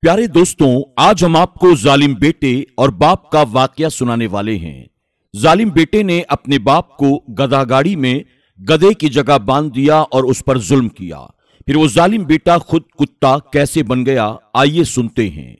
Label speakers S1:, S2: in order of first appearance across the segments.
S1: प्यारे दोस्तों, आज हम आपको जालिम बेटे और बाप का वाकया सुनाने वाले हैं। जालिम बेटे ने अपने बाप को गधागाड़ी में गधे की जगह बांध दिया और उस पर जुल्म किया। फिर वो जालिम बेटा खुद कुत्ता कैसे बन गया, आइए सुनते हैं।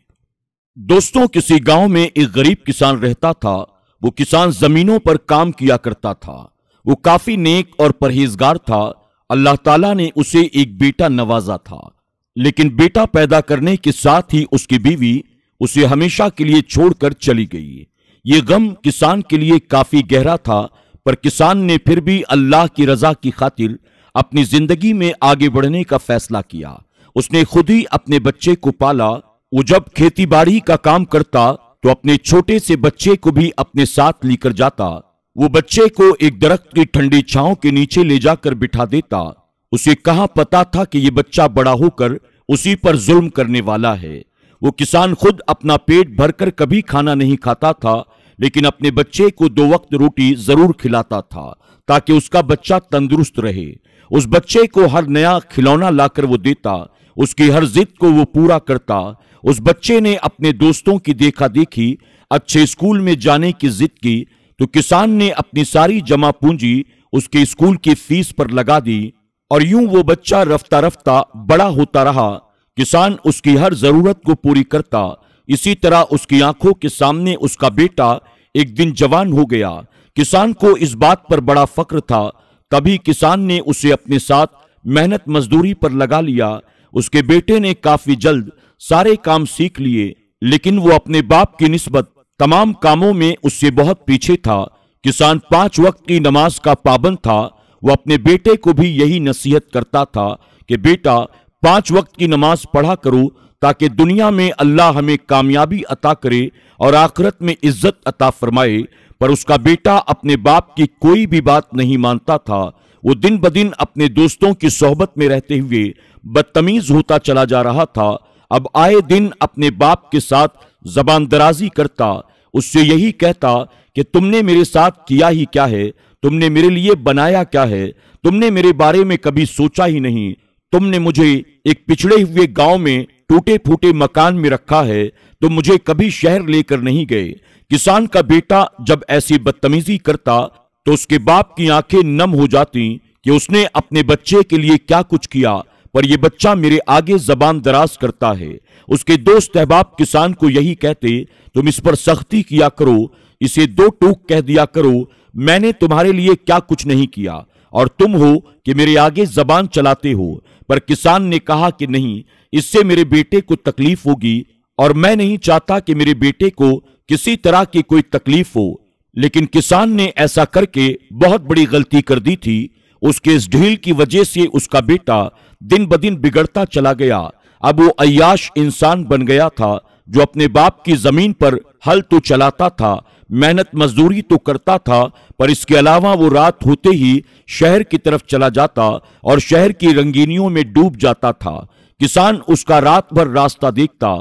S1: दोस्तों, किसी गांव में एक गरीब किसान रहता था। वो किसान जमीनों पर काम किया करता था। वो काफी नेक और परहेजगार था। अल्लाह ताला ने उसे एक बेटा नवाजा था, लेकिन बेटा पैदा करने के साथ ही उसकी बीवी उसे हमेशा के लिए छोड़कर चली गई। ये गम किसान के लिए काफी गहरा था, पर किसान ने फिर भी अल्लाह की रजा की खातिर अपनी जिंदगी में आगे बढ़ने का फैसला किया। उसने खुद ही अपने बच्चे को पाला। वो जब खेती बाड़ी का काम करता तो अपने छोटे से बच्चे को भी अपने साथ लेकर जाता। वो बच्चे को एक दरख्त की ठंडी छांव के नीचे ले जाकर बिठा देता। उसे कहां पता था कि यह बच्चा बड़ा होकर उसी पर जुल्म करने वाला है। वो किसान खुद अपना पेट भरकर कभी खाना नहीं खाता था, लेकिन अपने बच्चे को 2 वक्त रोटी जरूर खिलाता था ताकि उसका बच्चा तंदुरुस्त रहे। उस बच्चे को हर नया खिलौना लाकर वो देता। उसकी हर जिद को वो पूरा करता। उस बच्चे ने अपने दोस्तों की देखा देखी अच्छे स्कूल में जाने की जिद की, तो किसान ने अपनी सारी जमा पूंजी उसके स्कूल की फीस पर लगा दी। और यूं वो बच्चा रफ्ता रफ्ता बड़ा होता रहा। किसान उसकी हर जरूरत को पूरी करता। इसी तरह उसकी आंखों के सामने उसका बेटा एक दिन जवान हो गया। किसान को इस बात पर बड़ा फक्र था। तभी किसान ने उसे अपने साथ मेहनत मजदूरी पर लगा लिया। उसके बेटे ने काफी जल्द सारे काम सीख लिए, लेकिन वो अपने बाप की निस्बत तमाम कामों में उससे बहुत पीछे था। किसान 5 वक्त की नमाज का पाबंद था। वो अपने बेटे को भी यही नसीहत करता था कि बेटा, 5 वक्त की नमाज पढ़ा करो ताकि दुनिया में अल्लाह हमें कामयाबी अता करे और आखिरत में इज्जत अता फरमाए। पर उसका बेटा अपने बाप की कोई भी बात नहीं मानता था। वो दिन ब दिन अपने दोस्तों की सोहबत में रहते हुए बदतमीज होता चला जा रहा था। अब आए दिन अपने बाप के साथ जबान दराजी करता। उससे यही कहता कि तुमने मेरे साथ किया ही क्या है, तुमने मेरे लिए बनाया क्या है, तुमने मेरे बारे में कभी सोचा ही नहीं। तुमने मुझे एक पिछड़े हुए गांव में टूटे फूटे मकान में रखा है, तुम मुझे कभी शहर लेकर नहीं गए। किसान का बेटा जब ऐसी बदतमीजी करता तो उसके बाप की आंखें नम हो जाती कि उसने अपने बच्चे के लिए क्या कुछ किया, पर यह बच्चा मेरे आगे जबान दराज करता है। उसके दोस्त अहबाब किसान को यही कहते, तुम इस पर सख्ती किया करो, इसे 2 टूक कह दिया करो, मैंने तुम्हारे लिए क्या कुछ नहीं किया और तुम हो कि मेरे आगे जबान चलाते हो। पर किसान ने कहा कि नहीं, इससे मेरे बेटे को तकलीफ होगी और मैं नहीं चाहता कि मेरे बेटे को किसी तरह की कोई तकलीफ हो। लेकिन किसान ने ऐसा करके बहुत बड़ी गलती कर दी थी। उसके इस ढील की वजह से उसका बेटा दिन ब दिन बिगड़ता चला गया। अब वो अय्याश इंसान बन गया था, जो अपने बाप की जमीन पर हल तो चलाता था, मेहनत मजदूरी तो करता था, पर इसके अलावा वो रात होते ही शहर की तरफ चला जाता और शहर की रंगीनियों में डूब जाता था। किसान उसका रात भर रास्ता देखता।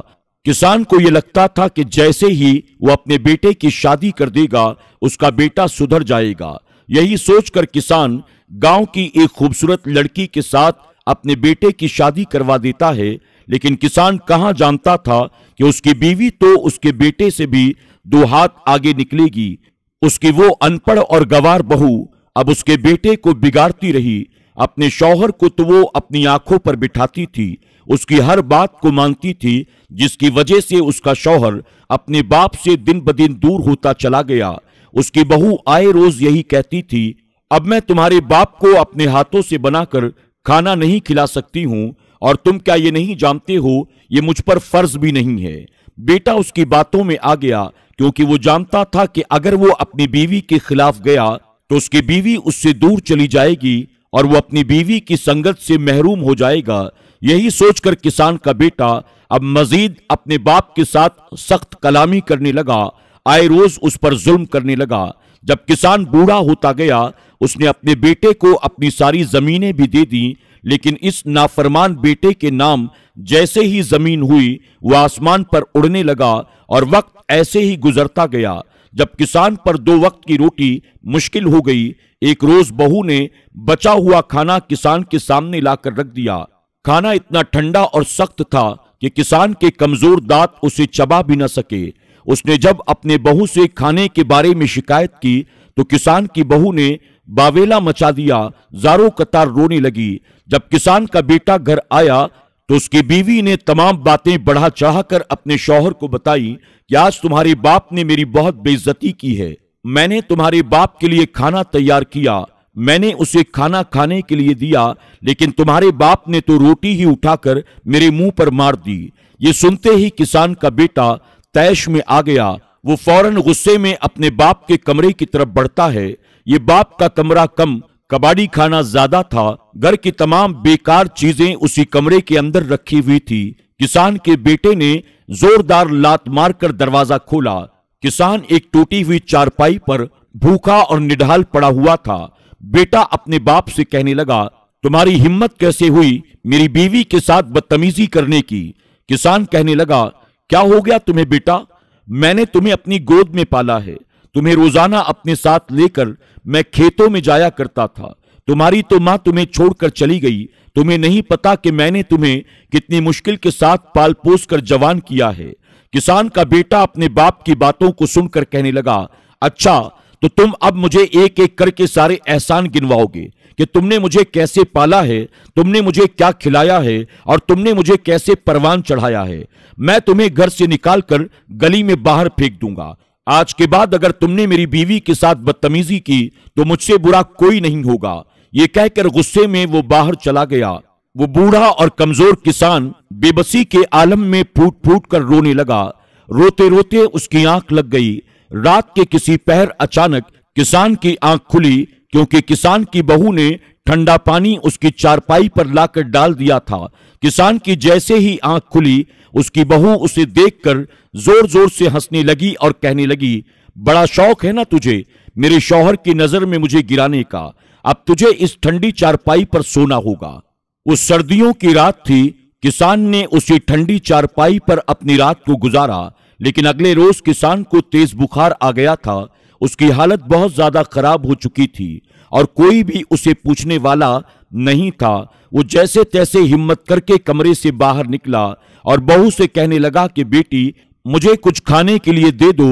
S1: किसान को यह लगता था कि जैसे ही वो अपने बेटे की शादी कर देगा, उसका बेटा सुधर जाएगा। यही सोचकर किसान गांव की एक खूबसूरत लड़की के साथ अपने बेटे की शादी करवा देता है। लेकिन किसान कहां जानता था कि उसकी बीवी तो उसके बेटे से भी 2 हाथ आगे निकलेगी। उसकी वो अनपढ़ और गवार बहू अब उसके बेटे को बिगाड़ती रही। अपने शौहर को तो वो अपनी आंखों पर बिठाती थी, उसकी हर बात को मानती थी, जिसकी वजह से उसका शौहर अपने बाप से दिन ब दिन दूर होता चला गया। उसकी बहू आए रोज यही कहती थी, अब मैं तुम्हारे बाप को अपने हाथों से बनाकर खाना नहीं खिला सकती हूं, और तुम क्या ये नहीं जानते हो, ये मुझ पर फर्ज भी नहीं है। बेटा उसकी बातों में आ गया, क्योंकि वो जानता था कि अगर वो अपनी बीवी के खिलाफ गया तो उसकी बीवी उससे दूर चली जाएगी और वो अपनी बीवी की संगत से महरूम हो जाएगा। यही सोचकर किसान का बेटा अब मजीद अपने बाप के साथ सख्त कलामी करने लगा। आए रोज उस पर जुल्म करने लगा। जब किसान बूढ़ा होता गया, उसने अपने बेटे को अपनी सारी जमीनें भी दे दी, लेकिन इस नाफरमान बेटे के नाम जैसे ही जमीन हुई, वह आसमान पर उड़ने लगा और वक्त ऐसे ही गुजरता गया। जब किसान पर 2 वक्त की रोटी मुश्किल हो गई, एक रोज बहू ने बचा हुआ खाना किसान के सामने लाकर रख दिया। खाना इतना ठंडा और सख्त था कि किसान के कमजोर दांत उसे चबा भी न सके। उसने जब अपने बहू से खाने के बारे में शिकायत की तो किसान की बहू ने बावेला मचा दिया, जारों कतार रोने लगी। जब किसान का बेटा घर आया तो उसकी बीवी ने तमाम बातें बढ़ा चढ़ाकर अपने शौहर को बताई कि आज तुम्हारे बाप ने मेरी बहुत बेइज्जती की है। मैंने तुम्हारे बाप के लिए खाना तैयार किया, मैंने उसे खाना खाने के लिए दिया, लेकिन तुम्हारे बाप ने तो रोटी ही उठाकर मेरे मुंह पर मार दी। ये सुनते ही किसान का बेटा तैश में आ गया। वो फौरन गुस्से में अपने बाप के कमरे की तरफ बढ़ता है। ये बाप का कमरा कम, कबाड़ी खाना ज्यादा था। घर की तमाम बेकार चीजें उसी कमरे के अंदर रखी हुई थी। किसान के बेटे ने जोरदार लात मारकर दरवाजा खोला। किसान एक टूटी हुई चारपाई पर भूखा और निढाल पड़ा हुआ था। बेटा अपने बाप से कहने लगा, तुम्हारी हिम्मत कैसे हुई मेरी बीवी के साथ बदतमीजी करने की। किसान कहने लगा, क्या हो गया तुम्हें बेटा? मैंने तुम्हें अपनी गोद में पाला है, तुम्हें रोजाना अपने साथ लेकर मैं खेतों में जाया करता था। तुम्हारी तो मां तुम्हें छोड़कर चली गई। तुम्हें नहीं पता कि मैंने तुम्हें कितनी मुश्किल के साथ पाल पोस कर जवान किया है। किसान का बेटा अपने बाप की बातों को सुनकर कहने लगा, अच्छा तो तुम अब मुझे एक एक करके सारे एहसान गिनवाओगे कि तुमने मुझे कैसे पाला है, तुमने मुझे क्या खिलाया है और तुमने मुझे कैसे परवान चढ़ाया है। मैं तुम्हें घर से निकालकर गली में बाहर फेंक दूंगा। आज के बाद अगर तुमने मेरी बीवी के साथ बदतमीजी की तो मुझसे बुरा कोई नहीं होगा। ये कहकर गुस्से में वो बाहर चला गया। वो बूढ़ा और कमजोर किसान बेबसी के आलम में फूट फूट कर रोने लगा। रोते रोते उसकी आंख लग गई। रात के किसी पहर अचानक किसान की आंख खुली, क्योंकि किसान की बहू ने ठंडा पानी उसकी चारपाई पर लाकर डाल दिया था। किसान की जैसे ही आंख खुली, उसकी बहू उसे देखकर जोर जोर से हंसने लगी और कहने लगी, बड़ा शौक है ना तुझे मेरे शौहर की नजर में मुझे गिराने का। अब तुझे इस ठंडी चारपाई पर सोना होगा। उस सर्दियों की रात थी। किसान ने उसी ठंडी चारपाई पर अपनी रात को गुजारा, लेकिन अगले रोज किसान को तेज बुखार आ गया था। उसकी हालत बहुत ज्यादा खराब हो चुकी थी और कोई भी उसे पूछने वाला नहीं था। वो जैसे तैसे हिम्मत करके कमरे से बाहर निकला और बहू से कहने लगा कि बेटी मुझे कुछ खाने के लिए दे दो।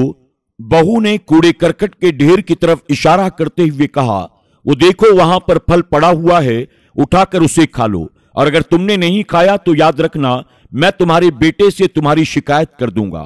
S1: बहू ने कूड़े करकट के ढेर की तरफ इशारा करते हुए कहा, वो देखो वहां पर फल पड़ा हुआ है, उठाकर उसे खा लो, और अगर तुमने नहीं खाया तो याद रखना मैं तुम्हारे बेटे से तुम्हारी शिकायत कर दूंगा।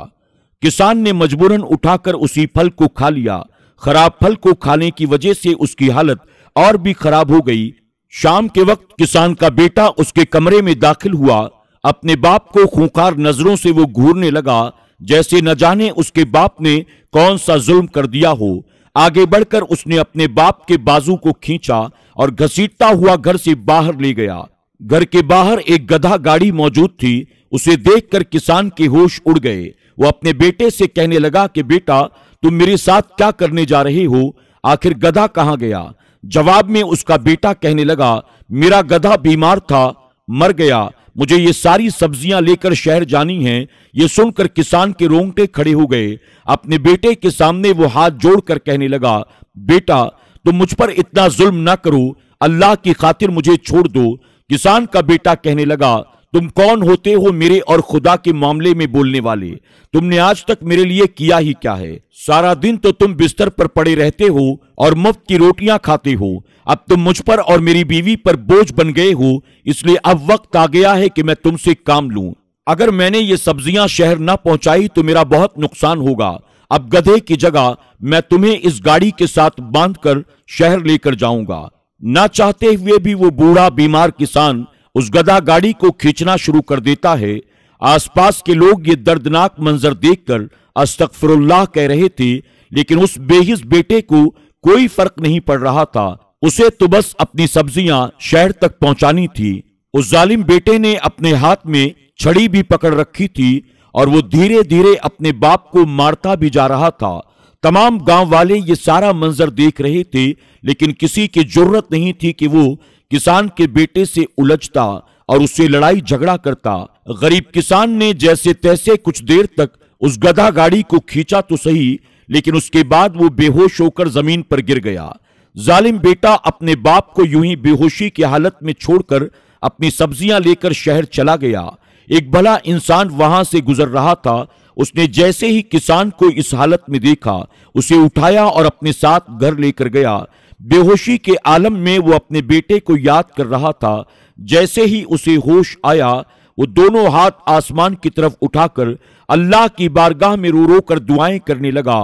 S1: किसान ने मजबूरन उठाकर उसी फल को खा लिया। खराब फल को खाने की वजह से उसकी हालत और भी खराब हो गई। शाम के वक्त किसान का बेटा उसके कमरे में दाखिल हुआ। अपने बाप को खूंखार नजरों से वो घूरने लगा, जैसे न जाने उसके बाप ने कौन सा जुल्म कर दिया हो। आगे बढ़कर उसने अपने बाप के बाजू को खींचा और घसीटता हुआ घर से बाहर ले गया। घर के बाहर एक गधा गाड़ी मौजूद थी। उसे देखकर किसान के होश उड़ गए। वो अपने बेटे से कहने लगा कि बेटा तुम मेरे साथ क्या करने जा रहे हो? आखिर गधा कहां गया? जवाब में उसका बेटा कहने लगा, मेरा गधा बीमार था, मर गया, मुझे ये सारी सब्जियां लेकर शहर जानी हैं। ये सुनकर किसान के रोंगटे खड़े हो गए। अपने बेटे के सामने वो हाथ जोड़कर कहने लगा, बेटा तुम मुझ पर इतना जुल्म ना करो, अल्लाह की खातिर मुझे छोड़ दो। किसान का बेटा कहने लगा, तुम कौन होते हो मेरे और खुदा के मामले में बोलने वाले? तुमने आज तक मेरे लिए किया ही क्या है? सारा दिन तो तुम बिस्तर पर पड़े रहते हो और मुफ्त की रोटियां खाते हो। अब तुम मुझ पर और मेरी बीवी पर बोझ बन गए हो, इसलिए अब वक्त आ गया है कि मैं तुमसे काम लूं। अगर मैंने ये सब्जियां शहर ना पहुंचाई तो मेरा बहुत नुकसान होगा। अब गधे की जगह मैं तुम्हें इस गाड़ी के साथ बांधकर शहर लेकर जाऊंगा। ना चाहते हुए भी वो बूढ़ा बीमार किसान उस गधा गाड़ी को खींचना शुरू कर देता है। आसपास के लोग ये दर्दनाक मंजर देखकर अस्तगफिरुल्लाह कह रहे थे, लेकिन उस बेहिस बेटे को कोई फर्क नहीं पड़ रहा था। उसे तो बस अपनी सब्जियां शहर तक पहुंचानी थी। उस जालिम बेटे ने अपने हाथ में छड़ी भी पकड़ रखी थी और वो धीरे धीरे अपने बाप को मारता भी जा रहा था। तमाम गांव वाले ये सारा मंजर देख रहे थे, लेकिन किसी की जुर्रत नहीं थी कि वो किसान के बेटे से उलझता और उससे लड़ाई झगड़ा करता। गरीब किसान ने जैसे तैसे कुछ देर तक उस गधा गाड़ी को खींचा तो सही, लेकिन उसके बाद वो बेहोश होकर जमीन पर गिर गया। जालिम बेटा अपने बाप को यूं ही बेहोशी की हालत में छोड़कर अपनी सब्जियां लेकर शहर चला गया। एक भला इंसान वहां से गुजर रहा था। उसने जैसे ही किसान को इस हालत में देखा, उसे उठाया और अपने साथ घर लेकर गया। बेहोशी के आलम में वो अपने बेटे को याद कर रहा था। जैसे ही उसे होश आया, वो दोनों हाथ आसमान की तरफ उठाकर अल्लाह की बारगाह में रो रो कर दुआएं करने लगा।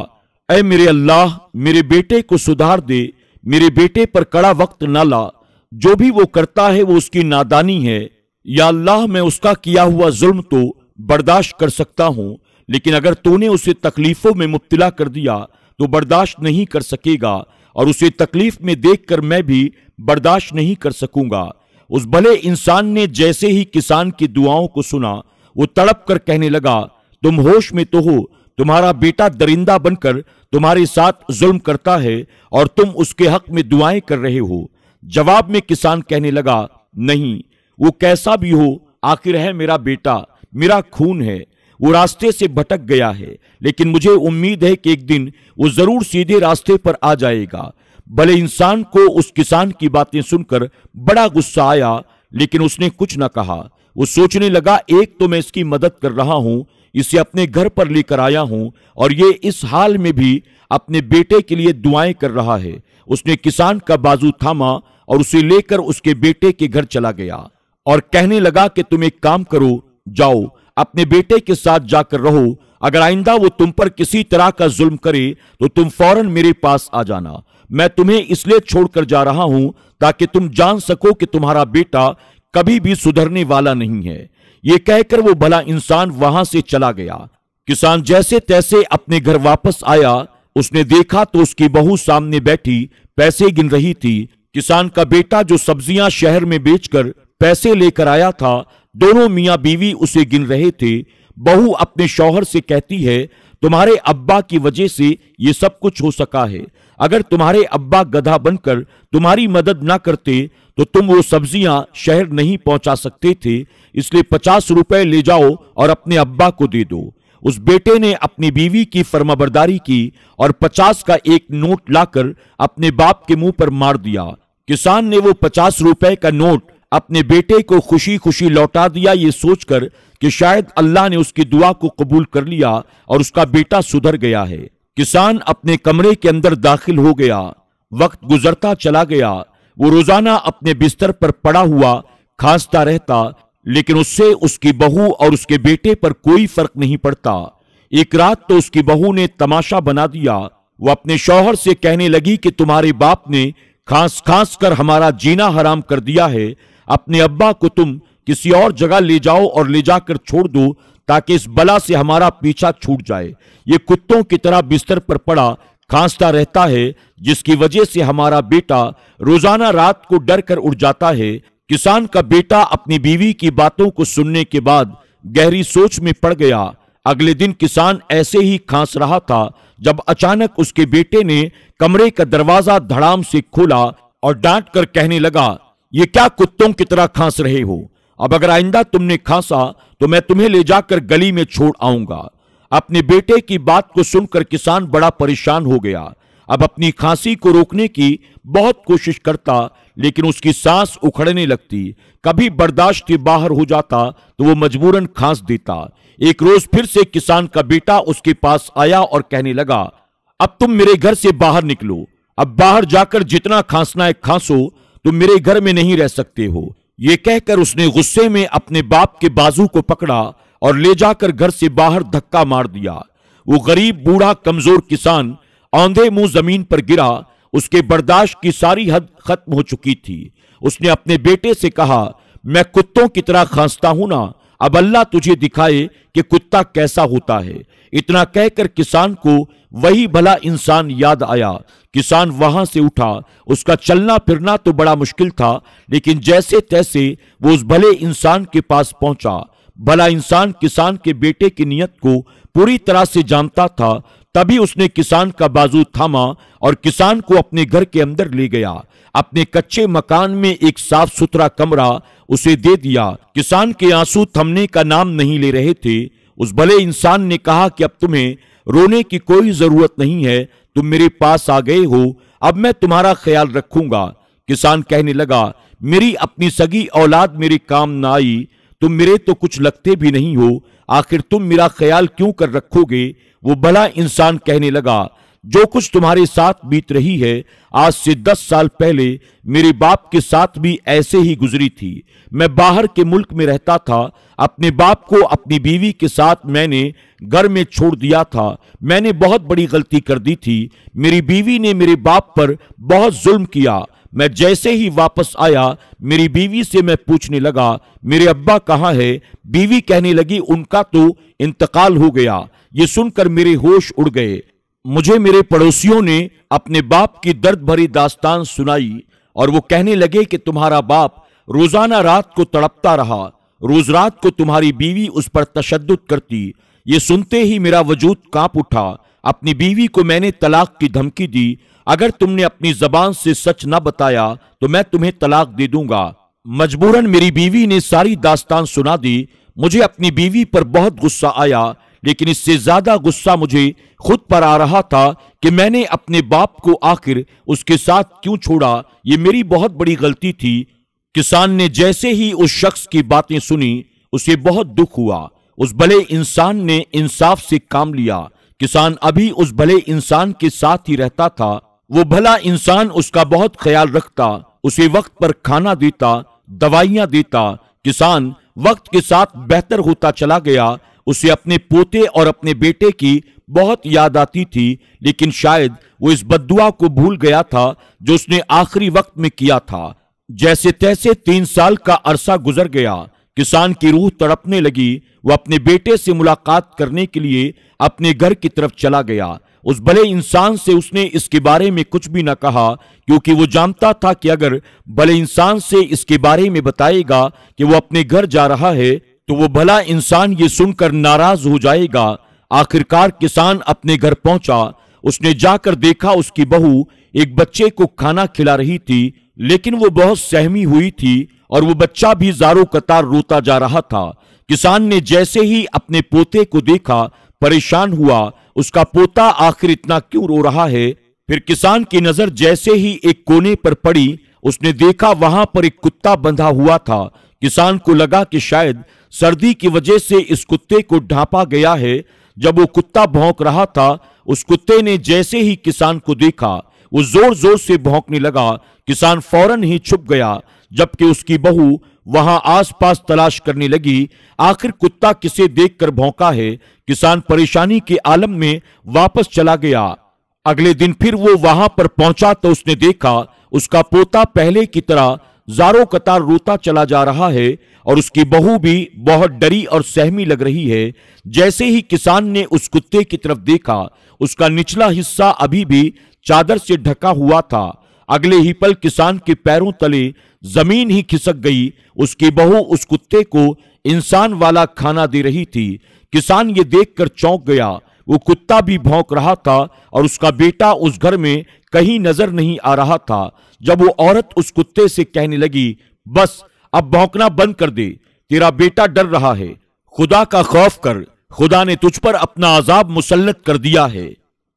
S1: ऐ मेरे अल्लाह, मेरे बेटे को सुधार दे, मेरे बेटे पर कड़ा वक्त ना ला। जो भी वो करता है वो उसकी नादानी है। या अल्लाह, मैं उसका किया हुआ जुल्म तो बर्दाश्त कर सकता हूं, लेकिन अगर तूने उसे तकलीफों में मुब्तला कर दिया तो बर्दाश्त नहीं कर सकेगा, और उसे तकलीफ में देखकर मैं भी बर्दाश्त नहीं कर सकूंगा। उस भले इंसान ने जैसे ही किसान की दुआओं को सुना, वो तड़प कर कहने लगा, तुम होश में तो हो, तुम्हारा बेटा दरिंदा बनकर तुम्हारे साथ जुल्म करता है और तुम उसके हक में दुआएं कर रहे हो। जवाब में किसान कहने लगा, नहीं, वो कैसा भी हो, आखिर है मेरा बेटा, मेरा खून है। वो रास्ते से भटक गया है, लेकिन मुझे उम्मीद है कि एक दिन वो जरूर सीधे रास्ते पर आ जाएगा। भले इंसान को उस किसान की बातें सुनकर बड़ा गुस्सा आया, लेकिन उसने कुछ न कहा। वो सोचने लगा, एक तो मैं इसकी मदद कर रहा हूं, इसे अपने घर पर लेकर आया हूं, और ये इस हाल में भी अपने बेटे के लिए दुआएं कर रहा है। उसने किसान का बाजू थामा और उसे लेकर उसके बेटे के घर चला गया और कहने लगा कि तुम एक काम करो, जाओ अपने बेटे के साथ जाकर रहो। अगर आइंदा वो तुम पर किसी तरह का जुल्म करे तो तुम फौरन मेरे पास आ जाना। मैं तुम्हें इसलिए छोड़कर जा रहा हूं ताकि तुम जान सको कि तुम्हारा बेटा कभी भी सुधरने वाला नहीं है। ये कहकर वो भला इंसान वहां से चला गया। किसान जैसे तैसे अपने घर वापस आया। उसने देखा तो उसकी बहू सामने बैठी पैसे गिन रही थी। किसान का बेटा जो सब्जियां शहर में बेचकर पैसे लेकर आया था, दोनों मियां बीवी उसे गिन रहे थे। बहू अपने शौहर से कहती है, तुम्हारे अब्बा की वजह से ये सब कुछ हो सका है। अगर तुम्हारे अब्बा गधा बनकर तुम्हारी मदद ना करते तो तुम वो सब्जियां शहर नहीं पहुंचा सकते थे। इसलिए 50 रुपए ले जाओ और अपने अब्बा को दे दो। उस बेटे ने अपनी बीवी की फर्माबरदारी की और 50 का एक नोट लाकर अपने बाप के मुंह पर मार दिया। किसान ने वो 50 रुपए का नोट अपने बेटे को खुशी खुशी लौटा दिया, ये सोचकर कि शायद अल्लाह ने उसकी दुआ को कबूल कर लिया और उसका बेटा सुधर गया है। किसान अपने कमरे के अंदर दाखिल हो गया। वक्त गुजरता चला गया। वो रोजाना अपने बिस्तर पर पड़ा हुआ खांसता रहता, लेकिन उससे उसकी बहू और उसके बेटे पर कोई फर्क नहीं पड़ता। एक रात तो उसकी बहू ने तमाशा बना दिया। वो अपने शौहर से कहने लगी कि तुम्हारे बाप ने खांस खांस कर हमारा जीना हराम कर दिया है। अपने अब्बा को तुम किसी और जगह ले जाओ और ले जाकर छोड़ दो ताकि इस बला से हमारा पीछा छूट जाए। ये कुत्तों की तरह बिस्तर पर पड़ा खांसता रहता है, जिसकी वजह से हमारा बेटा रोजाना रात को डर कर उठ जाता है। किसान का बेटा अपनी बीवी की बातों को सुनने के बाद गहरी सोच में पड़ गया। अगले दिन किसान ऐसे ही खांस रहा था जब अचानक उसके बेटे ने कमरे का दरवाजा धड़ाम से खोला और डांट कर कहने लगा, ये क्या कुत्तों की तरह खांस रहे हो? अब अगर आइंदा तुमने खांसा तो मैं तुम्हें ले जाकर गली में छोड़ आऊंगा। अपने बेटे की बात को सुनकर किसान बड़ा परेशान हो गया। अब अपनी खांसी को रोकने की बहुत कोशिश करता, लेकिन उसकी सांस उखड़ने लगती। कभी बर्दाश्त से बाहर हो जाता तो वो मजबूरन खांस देता। एक रोज फिर से किसान का बेटा उसके पास आया और कहने लगा, अब तुम मेरे घर से बाहर निकलो। अब बाहर जाकर जितना खांसना है खांसो, तुम मेरे घर में नहीं रह सकते हो। ये कहकर उसने गुस्से में अपने बाप के बाजू को पकड़ा और ले जाकर घर से बाहर धक्का मार दिया। वो गरीब बूढ़ा कमजोर किसान औंधे मुंह जमीन पर गिरा। उसके बर्दाश्त की सारी हद खत्म हो चुकी थी। उसने अपने बेटे से कहा, मैं कुत्तों की तरह खांसता हूं ना, अब अल्लाह तुझे दिखाए कि कुत्ता कैसा होता है। इतना कहकर किसान को वही भला इंसान याद आया। किसान वहां से उठा। उसका चलना फिरना तो बड़ा मुश्किल था, लेकिन जैसे तैसे वो उस भले इंसान के पास पहुंचा। भला इंसान किसान के बेटे की नीयत को पूरी तरह से जानता था। तभी उसने किसान का बाजू थामा और किसान को अपने घर के अंदर ले गया। अपने कच्चे मकान में एक साफ सुथरा कमरा उसे दे दिया। किसान के आंसू थमने का नाम नहीं ले रहे थे। उस भले इंसान ने कहा कि अब तुम्हें रोने की कोई जरूरत नहीं है, तुम मेरे पास आ गए हो, अब मैं तुम्हारा ख्याल रखूंगा। किसान कहने लगा, मेरी अपनी सगी औलाद मेरे काम ना आई तुम मेरे तो कुछ लगते भी नहीं हो, आखिर तुम मेरा ख्याल क्यों कर रखोगे? वो भला इंसान कहने लगा, जो कुछ तुम्हारे साथ बीत रही है आज से 10 साल पहले मेरे बाप के साथ भी ऐसे ही गुजरी थी। मैं बाहर के मुल्क में रहता था, अपने बाप को अपनी बीवी के साथ मैंने घर में छोड़ दिया था। मैंने बहुत बड़ी गलती कर दी थी। मेरी बीवी ने मेरे बाप पर बहुत जुल्म किया। मैं जैसे ही वापस आया, मेरी बीवी से मैं पूछने लगा, मेरे अब्बा कहाँ है? बीवी कहने लगी, उनका तो इंतकाल हो गया। ये सुनकर मेरे होश उड़ गए। मुझे मेरे पड़ोसियों ने अपने बाप की दर्द भरी दास्तान सुनाई और वो कहने लगे कि तुम्हारा बाप रोजाना रात को तड़पता रहा, रोज रात को तुम्हारी बीवी उस पर तशद्दुद करती। ये सुनते ही मेरा वजूद कांप उठा। अपनी बीवी को मैंने तलाक की धमकी दी, अगर तुमने अपनी जबान से सच न बताया तो मैं तुम्हें तलाक दे दूंगा। मजबूरन मेरी बीवी ने सारी दास्तान सुना दी। मुझे अपनी बीवी पर बहुत गुस्सा आया, लेकिन इससे ज्यादा गुस्सा मुझे खुद पर आ रहा था कि मैंने अपने बाप को आखिर उसके साथ क्यों छोड़ा। ये मेरी बहुत बड़ी गलती थी। किसान ने जैसे ही उस शख्स की बातें सुनी, उसे बहुत दुख हुआ। उस भले इंसान ने इंसाफ से काम लिया। किसान अभी उस भले इंसान के साथ ही रहता था। वो भला इंसान उसका बहुत ख्याल रखता, उसे वक्त पर खाना देता, दवाइयां देता। किसान वक्त के साथ बेहतर होता चला गया। उसे अपने पोते और अपने बेटे की बहुत याद आती थी, लेकिन शायद वो इस बद्दुआ को भूल गया था जो उसने आखिरी वक्त में किया था। जैसे तैसे 3 साल का अरसा गुजर गया। किसान की रूह तड़पने लगी। वो अपने बेटे से मुलाकात करने के लिए अपने घर की तरफ चला गया। उस भले इंसान से उसने इसके बारे में कुछ भी न कहा, क्योंकि वो जानता था कि अगर भले इंसान से इसके बारे में बताएगा कि वो अपने घर जा रहा है तो वो भला इंसान ये सुनकर नाराज हो जाएगा। आखिरकार किसान अपने घर पहुंचा। उसने जाकर देखा उसकी बहू एक बच्चे को खाना खिला रही थी, लेकिन वो बहुत सहमी हुई थी और वो बच्चा भी ज़ारो कतार रोता जा रहा था। किसान ने जैसे ही अपने पोते को देखा, परेशान हुआ। उसका पोता आखिर इतना क्यों रो रहा है? फिर किसान की नजर जैसे ही एक कोने पर पड़ी, उसने देखा वहां पर एक कुत्ता बंधा हुआ था। किसान को लगा कि शायद सर्दी की वजह से इस कुत्ते को ढांपा गया है। जब वो कुत्ता भौंक रहा था, उस कुत्ते ने जैसे ही किसान को देखा, वो जोर जोर से भौंकने लगा। किसान फौरन ही छुप गया, जबकि उसकी बहू वहां आसपास तलाश करने लगी। आखिर कुत्ता किसे देखकर भौंका है? किसान परेशानी के आलम में वापस चला गया। अगले दिन फिर वो वहां पर पहुंचा तो उसने देखा उसका पोता पहले की तरह ज़ारो कतार रोता चला जा रहा है और उसकी बहू भी बहुत डरी और सहमी लग रही है। जैसे ही किसान ने उस कुत्ते की तरफ देखा, उसका निचला हिस्सा अभी भी चादर से ढका हुआ था। अगले ही पल किसान के पैरों तले जमीन ही खिसक गई। उसकी बहू उस कुत्ते को इंसान वाला खाना दे रही थी। किसान ये देखकर चौंक गया। वो कुत्ता भी भौंक रहा था और उसका बेटा उस घर में कहीं नजर नहीं आ रहा था। जब वो औरत उस कुत्ते से कहने लगी, बस अब भौंकना बंद कर दे, तेरा बेटा डर रहा है, खुदा का खौफ कर, खुदा ने तुझ पर अपना अजाब मुसल्लत कर दिया है।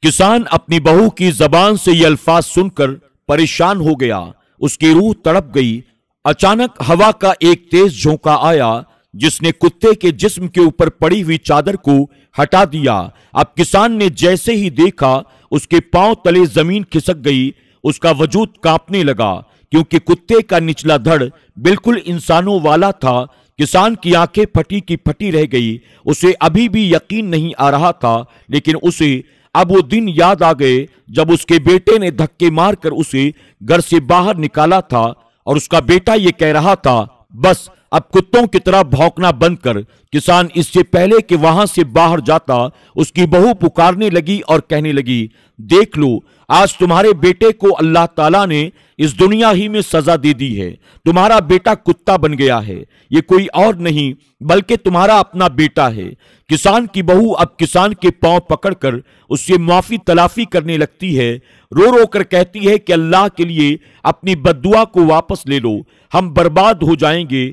S1: किसान अपनी बहू की जबान से ये अल्फाज सुनकर परेशान हो गया। उसकी रूह तड़प गई। अचानक हवा का एक तेज झोंका आया, जिसने कुत्ते के जिस्म के ऊपर पड़ी हुई चादर को हटा दिया। अब किसान ने जैसे ही देखा, उसके पांव तले जमीन खिसक गई। उसका वजूद कांपने लगा, क्योंकि कुत्ते का निचला धड़ बिल्कुल इंसानों वाला था। किसान की आंखें फटी की फटी रह गई। उसे अभी भी यकीन नहीं आ रहा था, लेकिन उसे अब वो दिन याद आ गए जब उसके बेटे ने धक्के मारकर उसे घर से बाहर निकाला था और उसका बेटा ये कह रहा था, बस अब कुत्तों की तरह भौंकना बंद कर। किसान इससे पहले कि वहां से बाहर जाता, उसकी बहू पुकारने लगी और कहने लगी, देख लो, आज तुम्हारे बेटे को अल्लाह ताला ने इस दुनिया ही में सजा दे दी है। तुम्हारा बेटा कुत्ता बन गया है। ये कोई और नहीं बल्कि तुम्हारा अपना बेटा है। किसान की बहू अब किसान के पांव पकड़कर उससे माफी तलाफी करने लगती है। रो रो कर कहती है कि अल्लाह के लिए अपनी बद्दुआ को वापस ले लो, हम बर्बाद हो जाएंगे।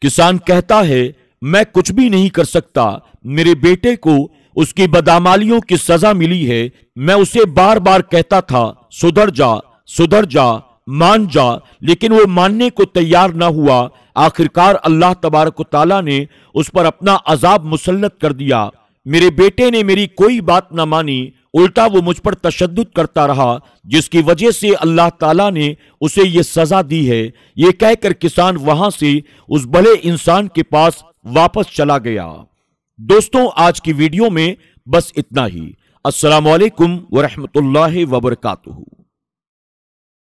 S1: किसान कहता है, मैं कुछ भी नहीं कर सकता। मेरे बेटे को उसकी बदआमालियों की सजा मिली है। मैं उसे बार बार कहता था, सुधर जा, सुधर जा, मान जा, लेकिन वो मानने को तैयार ना हुआ। आखिरकार अल्लाह तबारक ताला ने उस पर अपना अजाब मुसल्लत कर दिया। मेरे बेटे ने मेरी कोई बात ना मानी, उल्टा वो मुझ पर तशद्दुद करता रहा, जिसकी वजह से अल्लाह ताला ने उसे ये सजा दी है। ये कहकर किसान वहां से उस भले इंसान के पास वापस चला गया। दोस्तों, आज की वीडियो में बस इतना ही। अस्सलामु अलैकुम व रहमतुल्लाहि व बरकातुहू।